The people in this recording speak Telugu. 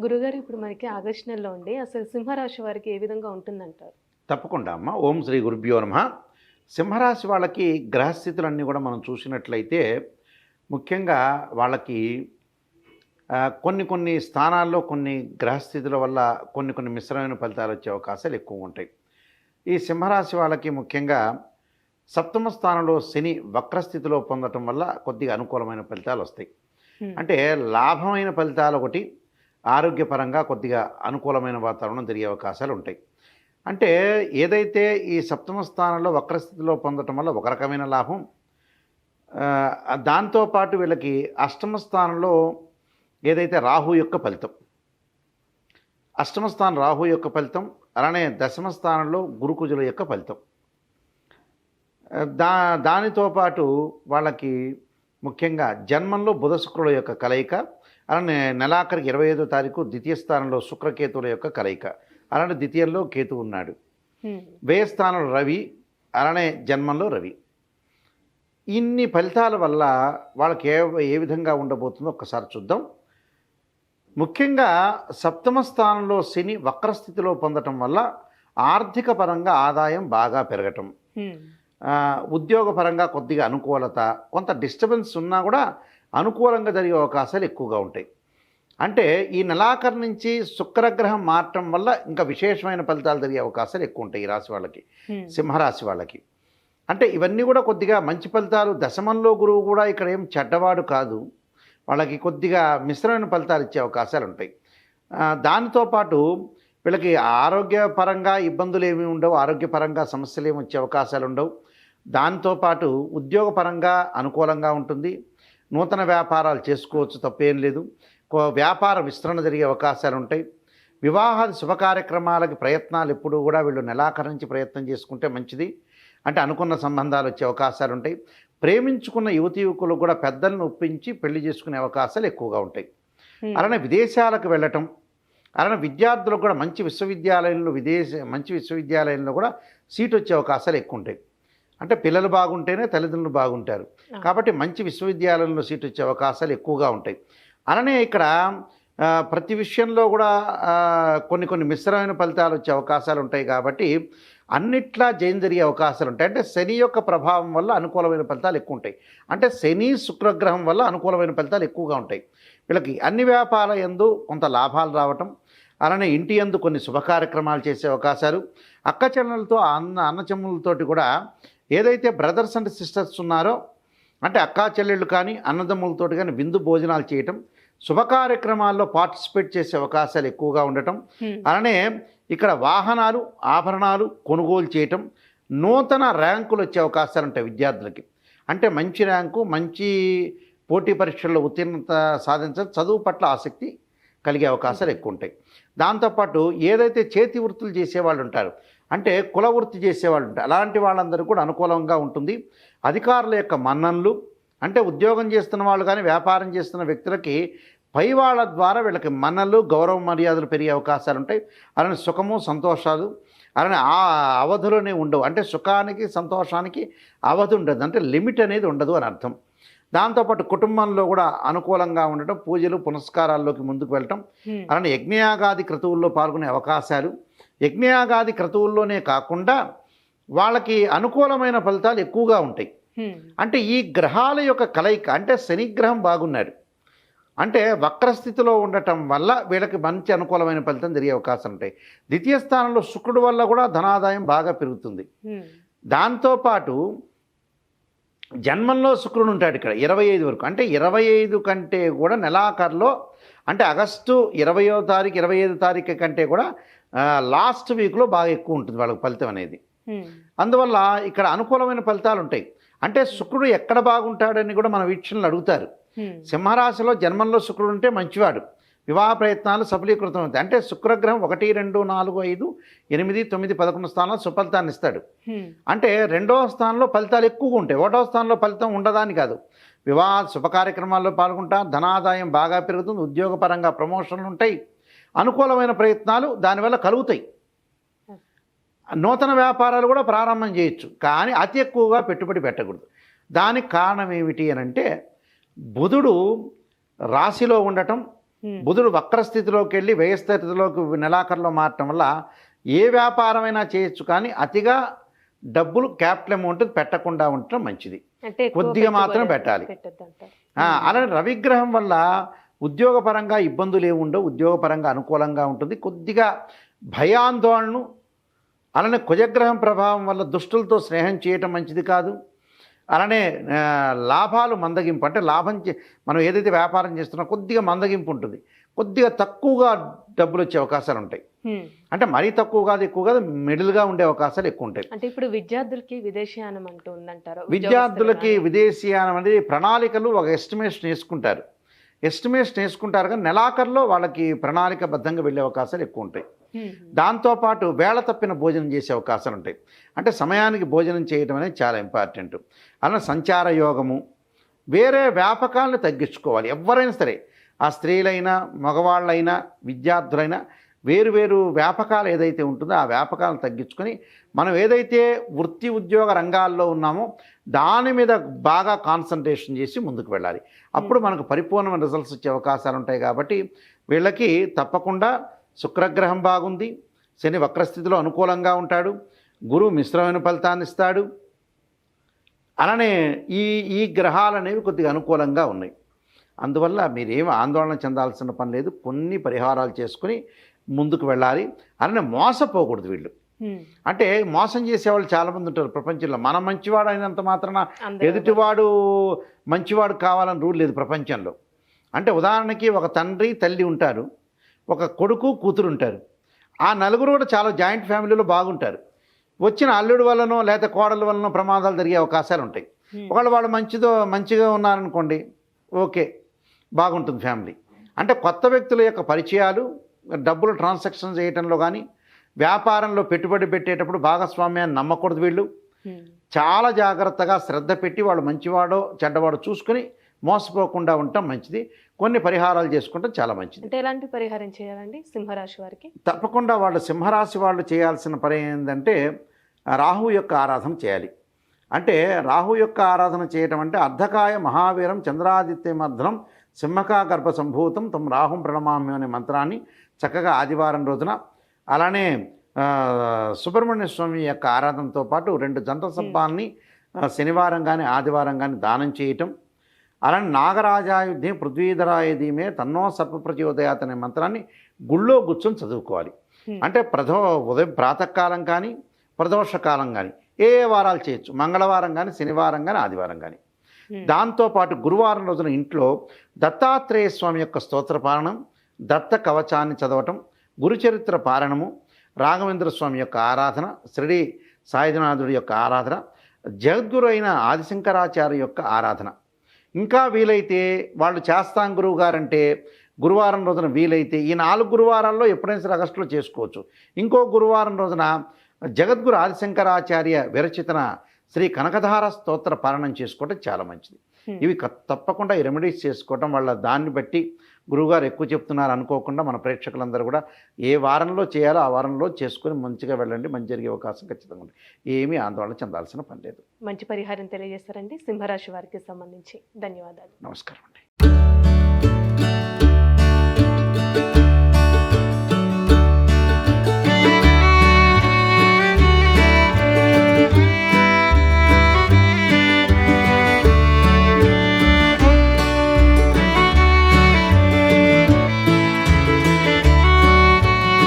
గురుగారు ఇప్పుడు మనకి ఆగస్టు నెలలో ఉండి అసలు సింహరాశి వారికి ఏ విధంగా ఉంటుందంటారు? తప్పకుండా అమ్మ. ఓం శ్రీ గురుభ్యో నమః. సింహరాశి వాళ్ళకి గ్రహస్థితులన్నీ కూడా మనం చూసినట్లయితే ముఖ్యంగా వాళ్ళకి కొన్ని కొన్ని స్థానాల్లో కొన్ని గ్రహస్థితుల వల్ల కొన్ని మిశ్రమైన ఫలితాలు వచ్చే అవకాశాలు ఎక్కువ ఉంటాయి. ఈ సింహరాశి వాళ్ళకి ముఖ్యంగా సప్తమ స్థానంలో శని వక్రస్థితిలో పొందటం వల్ల కొద్దిగా అనుకూలమైన ఫలితాలు వస్తాయి. అంటే లాభమైన ఫలితాలు ఒకటి, ఆరోగ్యపరంగా కొద్దిగా అనుకూలమైన వాతావరణం జరిగే అవకాశాలు ఉంటాయి. అంటే ఏదైతే ఈ సప్తమ స్థానంలో వక్రస్థితిలో పొందటం వల్ల ఒక రకమైన లాభం, దాంతోపాటు వీళ్ళకి అష్టమ స్థానంలో ఏదైతే రాహు యొక్క ఫలితం, అష్టమ స్థానం రాహు యొక్క ఫలితం, అలానే దశమ స్థానంలో గురుకుజుల యొక్క ఫలితం, దానితో పాటు వాళ్ళకి ముఖ్యంగా జన్మంలో బుధ శుక్రుల యొక్క కలయిక, అలానే నెలాఖరికి 25వ తారీఖు ద్వితీయ స్థానంలో శుక్రకేతువుల యొక్క కలయిక, అలానే ద్వితీయంలో కేతు ఉన్నాడు, వ్యయ స్థానంలో రవి, అలానే జన్మంలో రవి. ఇన్ని ఫలితాల వల్ల వాళ్ళకి ఏ విధంగా ఉండబోతుందో ఒక్కసారి చూద్దాం. ముఖ్యంగా సప్తమ స్థానంలో శని వక్రస్థితిలో పొందటం వల్ల ఆర్థిక పరంగా ఆదాయం బాగా పెరగటం, ఉద్యోగపరంగా కొద్దిగా అనుకూలత, కొంత డిస్టర్బెన్స్ ఉన్నా కూడా అనుకూలంగా జరిగే అవకాశాలు ఎక్కువగా ఉంటాయి. అంటే ఈ నెలాఖరు నుంచి శుక్రగ్రహం మారటం వల్ల ఇంకా విశేషమైన ఫలితాలు జరిగే అవకాశాలు ఎక్కువ ఉంటాయి ఈ రాశి వాళ్ళకి, సింహరాశి వాళ్ళకి. అంటే ఇవన్నీ కూడా కొద్దిగా మంచి ఫలితాలు. దశమంలో గురువు కూడా ఇక్కడ ఏం చెడ్డవాడు కాదు, వాళ్ళకి కొద్దిగా మిశ్రమైన ఫలితాలు ఇచ్చే అవకాశాలు ఉంటాయి. దానితో పాటు వీళ్ళకి ఆరోగ్యపరంగా ఇబ్బందులు ఏమీ ఉండవు, ఆరోగ్యపరంగా సమస్యలు ఏమి వచ్చే అవకాశాలు ఉండవు. దాంతోపాటు ఉద్యోగపరంగా అనుకూలంగా ఉంటుంది, నూతన వ్యాపారాలు చేసుకోవచ్చు, తప్పేం లేదు. వ్యాపార విస్తరణ జరిగే అవకాశాలు ఉంటాయి. వివాహాది శుభ కార్యక్రమాలకి ప్రయత్నాలు ఎప్పుడూ కూడా వీళ్ళు నెలాఖరు నుంచి ప్రయత్నం చేసుకుంటే మంచిది. అంటే అనుకున్న సంబంధాలు వచ్చే అవకాశాలు ఉంటాయి. ప్రేమించుకున్న యువతి యువకులు కూడా పెద్దలను ఒప్పించి పెళ్లి చేసుకునే అవకాశాలు ఎక్కువగా ఉంటాయి. అలానే విదేశాలకు వెళ్ళటం, అలానే విద్యార్థులకు కూడా మంచి విశ్వవిద్యాలయంలో కూడా సీట్ వచ్చే అవకాశాలు ఎక్కువ ఉంటాయి. అంటే పిల్లలు బాగుంటేనే తల్లిదండ్రులు బాగుంటారు కాబట్టి మంచి విశ్వవిద్యాలయంలో సీట్ వచ్చే అవకాశాలు ఎక్కువగా ఉంటాయి. అలానే ఇక్కడ ప్రతి విషయంలో కూడా కొన్ని మిశ్రమైన ఫలితాలు వచ్చే అవకాశాలు ఉంటాయి. కాబట్టి అన్నిట్లా జయం జరిగే అవకాశాలు ఉంటాయి. అంటే శని యొక్క ప్రభావం వల్ల అనుకూలమైన ఫలితాలు ఎక్కువ ఉంటాయి. అంటే శని శుక్రగ్రహం వల్ల అనుకూలమైన ఫలితాలు ఎక్కువగా ఉంటాయి. వీళ్ళకి అన్ని వ్యాపారాల యందు కొంత లాభాలు రావటం, అలానే ఇంటి యందు కొన్ని శుభ కార్యక్రమాలు చేసే అవకాశాలు, అక్క చెల్లెలతో అన్నచెమ్ములతోటి కూడా ఏదైతే బ్రదర్స్ అండ్ సిస్టర్స్ ఉన్నారో అంటే అక్కా చెల్లెళ్ళు కానీ అన్నదమ్ములతోటి కానీ విందు భోజనాలు చేయటం, శుభ కార్యక్రమాల్లో పార్టిసిపేట్ చేసే అవకాశాలు ఎక్కువగా ఉండటం, అలానే ఇక్కడ వాహనాలు ఆభరణాలు కొనుగోలు చేయటం, నూతన ర్యాంకులు వచ్చే అవకాశాలు ఉంటాయి విద్యార్థులకి. అంటే మంచి ర్యాంకు, మంచి పోటీ పరీక్షల్లో ఉత్తీర్ణత సాధించడం, చదువు పట్ల ఆసక్తి కలిగే అవకాశాలు ఎక్కువ ఉంటాయి. దాంతోపాటు ఏదైతే చేతి వృత్తులు చేసేవాళ్ళు ఉంటారు, అంటే కుల వృత్తి చేసేవాళ్ళు ఉంటారు, అలాంటి వాళ్ళందరూ కూడా అనుకూలంగా ఉంటుంది. అధికారుల యొక్క మన్ననలు, అంటే ఉద్యోగం చేస్తున్న వాళ్ళు కానీ వ్యాపారం చేస్తున్న వ్యక్తులకి పై వాళ్ళ ద్వారా వీళ్ళకి మన్నలు గౌరవ మర్యాదలు పెరిగే అవకాశాలు ఉంటాయి. అలానే సుఖము సంతోషాలు, అలానే ఆ అవధులనే ఉండవు. అంటే సుఖానికి సంతోషానికి అవధి ఉండదు, అంటే లిమిట్ అనేది ఉండదు అని అర్థం. దాంతోపాటు కుటుంబంలో కూడా అనుకూలంగా ఉండటం, పూజలు పునస్కారాల్లోకి ముందుకు వెళ్ళటం, అలానే యజ్ఞయాగాది క్రతువుల్లో పాల్గొనే అవకాశాలు, యజ్ఞయాగాది క్రతువుల్లోనే కాకుండా వాళ్ళకి అనుకూలమైన ఫలితాలు ఎక్కువగా ఉంటాయి. అంటే ఈ గ్రహాల యొక్క కలయిక, అంటే శనిగ్రహం బాగున్నాడు అంటే వక్రస్థితిలో ఉండటం వల్ల వీళ్ళకి మంచి అనుకూలమైన ఫలితం జరిగే అవకాశం ఉంటాయి. ద్వితీయ స్థానంలో శుక్రుడు వల్ల కూడా ధనాదాయం బాగా పెరుగుతుంది. దాంతోపాటు జన్మంలో శుక్రుడు ఉంటాడు ఇక్కడ 25 వరకు. అంటే 25 కంటే కూడా నెలాఖరులో, అంటే ఆగస్టు 20వ తారీఖు 25వ తారీఖు కంటే కూడా లాస్ట్ వీక్లో బాగా ఎక్కువ ఉంటుంది వాళ్ళకి ఫలితం అనేది. అందువల్ల ఇక్కడ అనుకూలమైన ఫలితాలు ఉంటాయి. అంటే శుక్రుడు ఎక్కడ బాగుంటాడని కూడా మన వీక్షణలు అడుగుతారు. సింహరాశిలో జన్మంలో శుక్రుడు ఉంటే మంచివాడు, వివాహ ప్రయత్నాలు సఫలీకృతం అవుతాయి. అంటే శుక్రగ్రహం 1, 2, 4, 5, 8, 9, 11 స్థానాల్లో సుఫలితాన్ని ఇస్తాడు. అంటే 2వ స్థానంలో ఫలితాలు ఎక్కువగా ఉంటాయి, 1వ స్థానంలో ఫలితం ఉండదని కాదు. వివాహ శుభ కార్యక్రమాల్లో పాల్గొంటా, ధనాదాయం బాగా పెరుగుతుంది, ఉద్యోగపరంగా ప్రమోషన్లు ఉంటాయి, అనుకూలమైన ప్రయత్నాలు దానివల్ల కలుగుతాయి. నూతన వ్యాపారాలు కూడా ప్రారంభం చేయొచ్చు, కానీ అతి ఎక్కువగా పెట్టుబడి పెట్టకూడదు. దానికి కారణం ఏమిటి అని అంటే బుధుడు రాశిలో ఉండటం, బుధుడు వక్ర స్థితిలోకి వెళ్ళి వ్యయ స్థితిలోకి నెలాఖరులో మారటం వల్ల ఏ వ్యాపారమైనా చేయొచ్చు, కానీ అతిగా డబ్బులు క్యాపిటల్ అమౌంట్ పెట్టకుండా ఉండటం మంచిది, అంటే ఎక్కువ కొద్దిగా మాత్రం పెట్టుబడి పెట్టాలి. పెట్టొద్దంటారు. అలానే రవిగ్రహం వల్ల ఉద్యోగపరంగా ఇబ్బందులు ఏమి ఉండవు, ఉద్యోగపరంగా అనుకూలంగా ఉంటుంది. కొద్దిగా భయాందోళనలు, అలానే కుజగ్రహం ప్రభావం వల్ల దుష్టులతో స్నేహం చేయటం మంచిది కాదు. అలానే లాభాలు మందగింపు, అంటే మనం ఏదైతే వ్యాపారం చేస్తున్నామో కొద్దిగా మందగింపు ఉంటుంది, కొద్దిగా తక్కువగా డబ్బులు వచ్చే అవకాశాలు ఉంటాయి. అంటే మరీ తక్కువ కాదు ఎక్కువ కాదు, మిడిల్గా ఉండే అవకాశాలు ఎక్కువ ఉంటాయి. అంటే ఇప్పుడు విద్యార్థులకి విదేశీయానం అంటూ ఉందంటారు. విద్యార్థులకి విదేశీయానం అనేది ప్రణాళికలు ఒక ఎస్టిమేషన్ వేసుకుంటారు కానీ నెలాఖరులో వాళ్ళకి ప్రణాళికబద్ధంగా వెళ్ళే అవకాశాలు ఎక్కువ ఉంటాయి. దాంతోపాటు వేళ తప్పిన భోజనం చేసే అవకాశాలు ఉంటాయి. అంటే సమయానికి భోజనం చేయడం అనేది చాలా ఇంపార్టెంట్. అలా సంచార యోగము, వేరే వ్యాపకాలను తగ్గించుకోవాలి. ఎవరైనా సరే, ఆ స్త్రీలైనా మగవాళ్ళైనా విద్యార్థులైనా వేరు వ్యాపకాలు ఏదైతే ఉంటుందో ఆ వ్యాపకాలను తగ్గించుకొని మనం ఏదైతే వృత్తి ఉద్యోగ రంగాల్లో ఉన్నామో దాని మీద బాగా కాన్సన్ట్రేషన్ చేసి ముందుకు వెళ్ళాలి. అప్పుడు మనకు పరిపూర్ణమైన రిజల్ట్స్ వచ్చే అవకాశాలు ఉంటాయి. కాబట్టి వీళ్ళకి తప్పకుండా శుక్రగ్రహం బాగుంది, శని వక్రస్థితిలో అనుకూలంగా ఉంటాడు, గురువు మిశ్రమైన ఫలితాన్ని ఇస్తాడు. అలానే ఈ గ్రహాలు అనేవి కొద్దిగా అనుకూలంగా ఉన్నాయి. అందువల్ల మీరేం ఆందోళన చెందాల్సిన పని లేదు. కొన్ని పరిహారాలు చేసుకుని ముందుకు వెళ్ళాలి. అలానే మోసపోకూడదు. వీళ్ళు అంటే మోసం చేసేవాళ్ళు చాలామంది ఉంటారు ప్రపంచంలో. మనం మంచివాడు అయినంత మాత్రాన ఎదుటివాడు మంచివాడు కావాలని రూల్ లేదు ప్రపంచంలో. అంటే ఉదాహరణకి ఒక తండ్రి తల్లి ఉంటారు, ఒక కొడుకు కూతురు ఉంటారు. ఆ నలుగురు కూడా చాలా జాయింట్ ఫ్యామిలీలో బాగుంటారు. వచ్చిన అల్లుడి వల్లనో లేకపోతే కోడల వల్లనో ప్రమాదాలు జరిగే అవకాశాలు ఉంటాయి. ఒకవేళ వాళ్ళు మంచిగా ఉన్నారనుకోండి, ఓకే, బాగుంటుంది ఫ్యామిలీ. అంటే కొత్త వ్యక్తుల యొక్క పరిచయాలు, డబ్బులు ట్రాన్సాక్షన్ చేయటంలో కానీ వ్యాపారంలో పెట్టుబడి పెట్టేటప్పుడు భాగస్వామ్యాన్ని నమ్మకూడదు. వీళ్ళు చాలా జాగ్రత్తగా శ్రద్ధ పెట్టి వాళ్ళు మంచివాడో చెడ్డవాడో చూసుకుని మోసపోకుండా ఉండటం మంచిది. కొన్ని పరిహారాలు చేసుకుంటాం చాలా మంచిది. అంటే ఎలాంటి పరిహారం చేయాలండి సింహరాశి వారికి? తప్పకుండా వాళ్ళు సింహరాశి వాళ్ళు చేయాల్సిన పని ఏంటంటే రాహు యొక్క ఆరాధన చేయాలి. అంటే రాహు యొక్క ఆరాధన చేయటం అంటే అర్ధకాయ మహావీరం చంద్రాదిత్యమర్ధనం సింహకా గర్భ సంభూతం తం రాహుం ప్రణమామ్యం అనే మంత్రాన్ని చక్కగా ఆదివారం రోజున, అలానే సుబ్రహ్మణ్య స్వామి యొక్క ఆరాధనతో పాటు 2 జంట సర్పాలని శనివారం కానీ ఆదివారం కానీ దానం చేయటం, అలానే నాగరాజాయుధి పృథ్వీధరాయ ధీమే తన్నో సర్ప ప్రచోదయాత్ అనే మంత్రాన్ని గుళ్ళో కూర్చొని చదువుకోవాలి. అంటే ఉదయం ప్రాతకాలం కానీ ప్రదోషకాలం కానీ ఏ వారాలు చేయొచ్చు, మంగళవారం కానీ శనివారం కానీ ఆదివారం కానీ. దాంతోపాటు గురువారం రోజున ఇంట్లో దత్తాత్రేయ స్వామి యొక్క స్తోత్ర పారణం, దత్త కవచాన్ని చదవటం, గురుచరిత్ర పారణము, రాఘవేంద్ర స్వామి యొక్క ఆరాధన, షిరిడి సాయినాథుడి యొక్క ఆరాధన, జగద్గురు అయిన ఆదిశంకరాచార్య యొక్క ఆరాధన. ఇంకా వీలైతే వాళ్ళు చేస్తాం గురువు గారంటే గురువారం రోజున వీలైతే ఈ 4 గురువారాల్లో ఎప్పుడైనా సరే ఆగస్టులో చేసుకోవచ్చు. ఇంకో గురువారం రోజున జగద్గురు ఆదిశంకరాచార్య విరచితన శ్రీ కనకధార స్తోత్ర పారణం చేసుకోవటం చాలా మంచిది. ఇవి తప్పకుండా ఈ రెమెడీస్ చేసుకోవటం వల్ల దాన్ని బట్టి గురువుగారు ఎక్కువ చెప్తున్నారు అనుకోకుండా మన ప్రేక్షకులందరూ కూడా ఏ వారంలో చేయాలో ఆ వారంలో చేసుకొని మంచిగా వెళ్ళండి. మంచి జరిగే అవకాశం ఖచ్చితంగా ఉంది. ఏమీ ఆందోళన చెందాల్సిన పని లేదు. మంచి పరిహారం తెలియజేస్తారండి సింహరాశి వారికి సంబంధించి. ధన్యవాదాలు. నమస్కారం అండి.